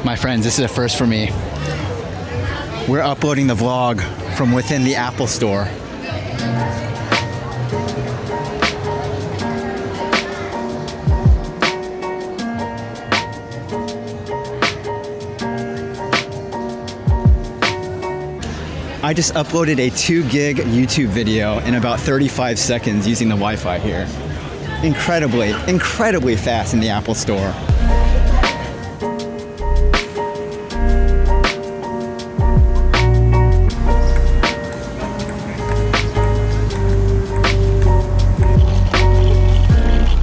My friends, this is a first for me. We're uploading the vlog from within the Apple Store. I just uploaded a 2 gig YouTube video in about 35 seconds using the Wi-Fi here. Incredibly fast in the Apple Store.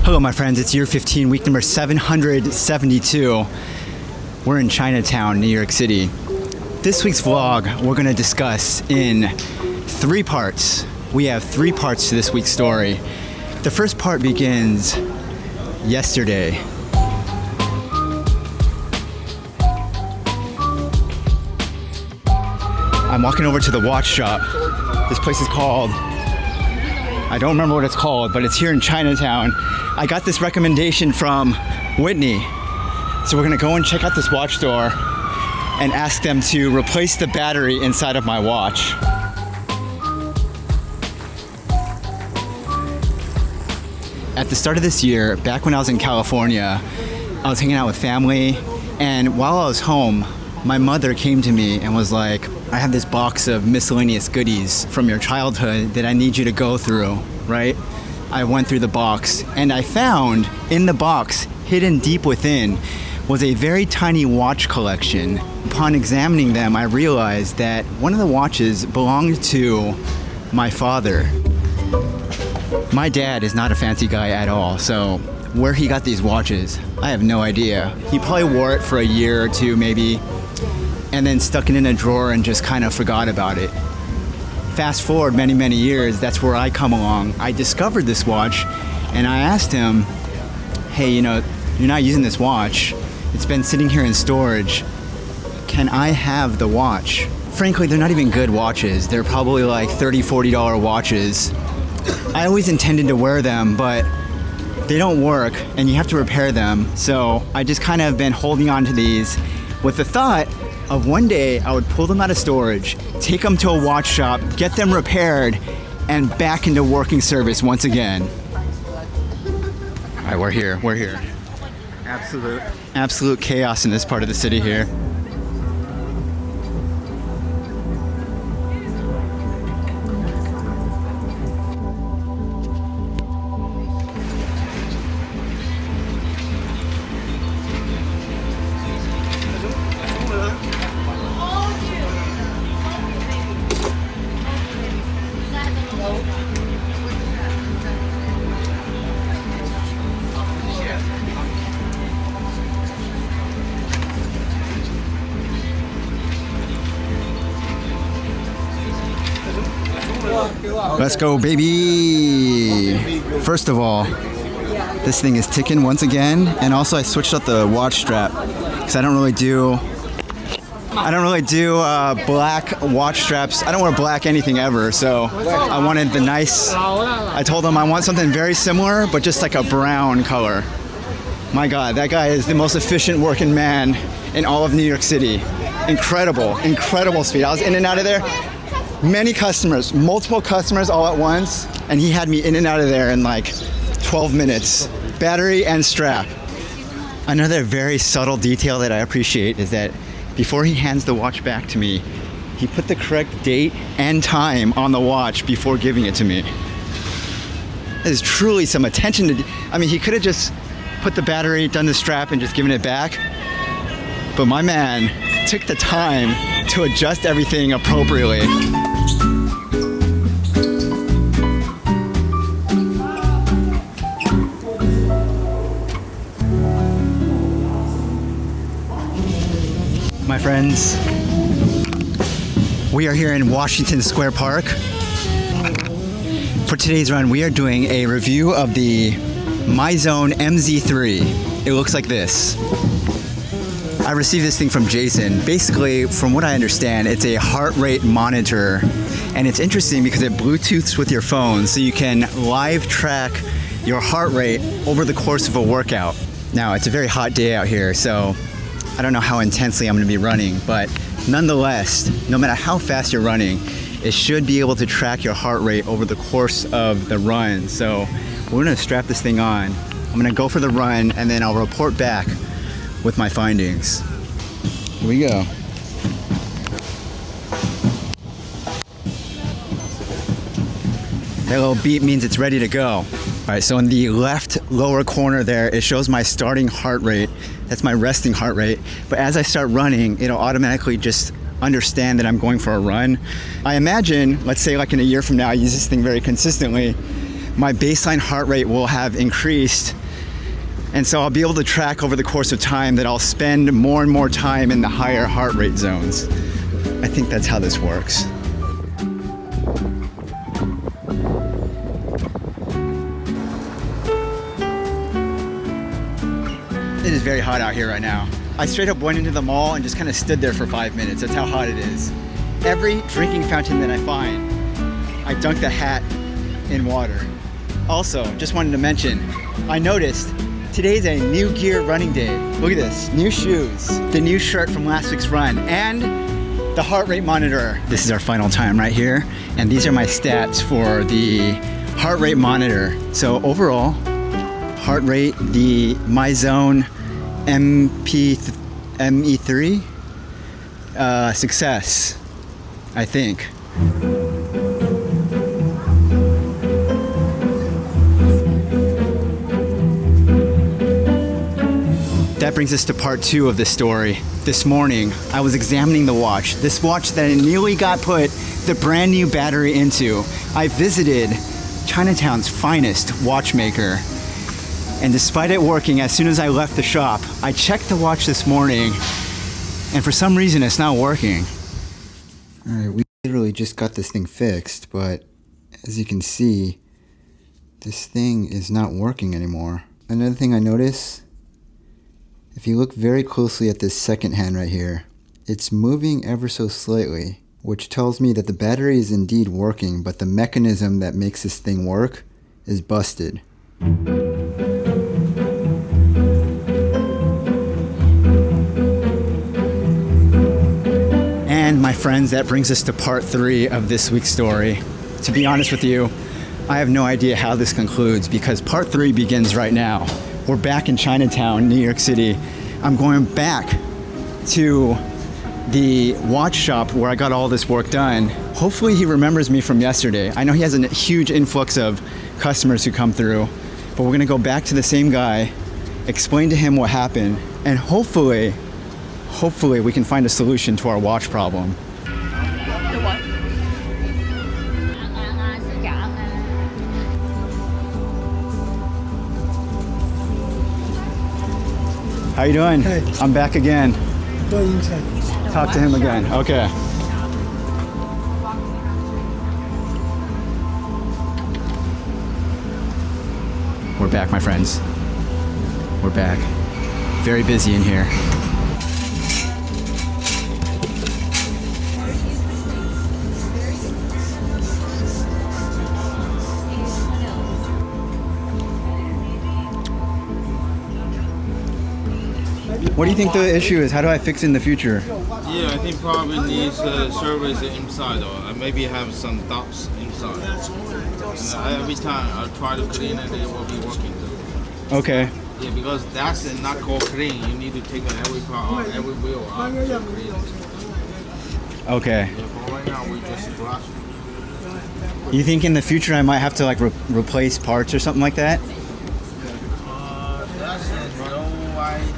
Hello my friends, it's year 15, week number 772. We're in Chinatown, New York City. This week's vlog we're gonna discuss in 3 parts. We have 3 parts to this week's story. The first part begins yesterday. I'm walking over to the watch shop. This place is called, I don't remember what it's called, but it's here in Chinatown. I got this recommendation from Whitney. So we're gonna go and check out this watch store and ask them to replace the battery inside of my watch. At the start of this year, back when I was in California, I was hanging out with family, and while I was home, my mother came to me and was like, I have this box of miscellaneous goodies from your childhood that I need you to go through, right? I went through the box and I found in the box, hidden deep within, was a very tiny watch collection. Upon examining them, I realized that one of the watches belonged to my father. My dad is not a fancy guy at all, so where he got these watches, I have no idea. He probably wore it for a year or two maybe, and then stuck it in a drawer and just kind of forgot about it. Fast forward many years, that's where I come along. I discovered this watch and I asked him, hey, you know, you're not using this watch. It's been sitting here in storage. Can I have the watch? Frankly, they're not even good watches. They're probably like $30, $40 watches. I always intended to wear them, but they don't work and you have to repair them. So I just kind of been holding on to these with the thought of one day I would pull them out of storage, take them to a watch shop, get them repaired, and back into working service once again. All right, we're here. Absolute chaos in this part of the city here. Let's go, baby! First of all, this thing is ticking once again, and also I switched up the watch strap because I don't really do black watch straps. I don't wear black anything ever, so I wanted the nice. I told them I want something very similar, but just like a brown color. My God, that guy is the most efficient working man in all of New York City. Incredible speed. I was in and out of there. Many customers, multiple customers all at once, and he had me in and out of there in like 12 minutes. Battery and strap. Another very subtle detail that I appreciate is that before he hands the watch back to me, he put the correct date and time on the watch before giving it to me. That is truly some attention to, I mean, he could have just put the battery, done the strap, and just given it back. But my man took the time to adjust everything appropriately. My friends, we are here in Washington Square Park. For today's run, we are doing a review of the MyZone MZ3. It looks like this. I received this thing from Jason. Basically, from what I understand, it's a heart rate monitor, and it's interesting because it Bluetooths with your phone, so you can live track your heart rate over the course of a workout. Now, it's a very hot day out here, so I don't know how intensely I'm gonna be running, but nonetheless, no matter how fast you're running, it should be able to track your heart rate over the course of the run. So we're gonna strap this thing on. I'm gonna go for the run and then I'll report back with my findings. Here we go. That little beep means it's ready to go. All right, so in the left lower corner there, it shows my starting heart rate. That's my resting heart rate. But as I start running, it'll automatically just understand that I'm going for a run. I imagine, let's say like in a year from now, I use this thing very consistently, my baseline heart rate will have increased. And so I'll be able to track over the course of time that I'll spend more and more time in the higher heart rate zones. I think that's how this works. It is very hot out here right now. I straight up went into the mall and just kind of stood there for 5 minutes. That's how hot it is. Every drinking fountain that I find, I dunk the hat in water. Also, just wanted to mention, I noticed today's a new gear running day. Look at this, new shoes, the new shirt from last week's run, and the heart rate monitor. This is our final time right here, and these are my stats for the heart rate monitor. So overall, heart rate, the MyZone ME3, success, I think. That brings us to part 2 of this story. This morning, I was examining the watch. This watch that I nearly got put the brand new battery into. I visited Chinatown's finest watchmaker. And despite it working, as soon as I left the shop, I checked the watch this morning, and for some reason it's not working. All right, we literally just got this thing fixed, but as you can see, this thing is not working anymore. Another thing I noticed, if you look very closely at this second hand right here, it's moving ever so slightly, which tells me that the battery is indeed working, but the mechanism that makes this thing work is busted. And my friends, that brings us to part 3 of this week's story. To be honest with you, I have no idea how this concludes because part 3 begins right now. We're back in Chinatown, New York City. I'm going back to the watch shop where I got all this work done. Hopefully he remembers me from yesterday. I know he has a huge influx of customers who come through, but we're gonna go back to the same guy, explain to him what happened, and hopefully we can find a solution to our watch problem. How you doing? Hey. I'm back again. Go inside. Talk to him again. Okay. We're back, my friends. We're back. Very busy in here. What do you think the issue is? How do I fix it in the future? Yeah, I think probably needs service inside or maybe have some dots inside. And every time I try to clean it, it will be working. Okay. Yeah, because that's not called clean. You need to take every part out, every wheel out to clean it. Okay. Yeah, for right now, we just brush. You think in the future I might have to like replace parts or something like that? That's no idea.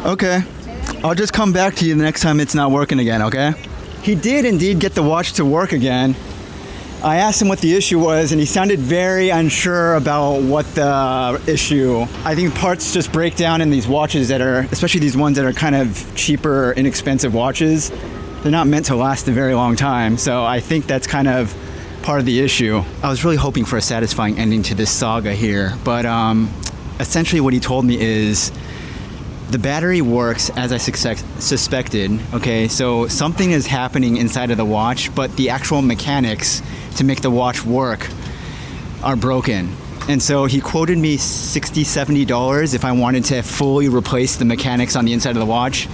Okay. I'll just come back to you the next time it's not working again, okay? He did indeed get the watch to work again. I asked him what the issue was, and he sounded very unsure about what the issue. I think parts just break down in these watches that are, especially these ones that are kind of cheaper, inexpensive watches. They're not meant to last a very long time, so I think that's kind of part of the issue. I was really hoping for a satisfying ending to this saga here, but essentially what he told me is the battery works as I suspected, okay? So something is happening inside of the watch, but the actual mechanics to make the watch work are broken. And so he quoted me $60, $70 if I wanted to fully replace the mechanics on the inside of the watch.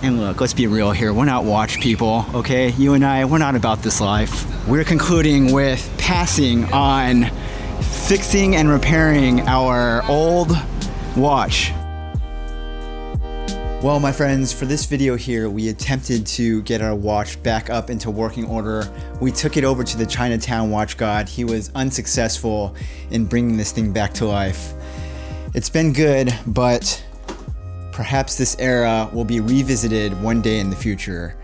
And look, let's be real here. We're not watch people, okay? You and I, we're not about this life. We're concluding with passing on fixing and repairing our old watch. Well, my friends, for this video here, we attempted to get our watch back up into working order. We took it over to the Chinatown watch god. He was unsuccessful in bringing this thing back to life. It's been good, but perhaps this era will be revisited one day in the future.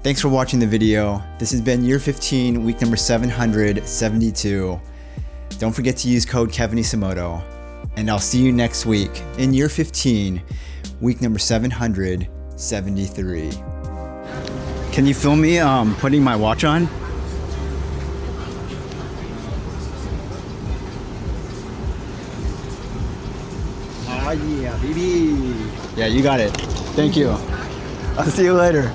Thanks for watching the video. This has been year 15, week number 772. Don't forget to use code kevinisomoto. And I'll see you next week in year 15, week number 773. Can you film me putting my watch on? Ah yeah, baby. Yeah, you got it. Thank you. I'll see you later.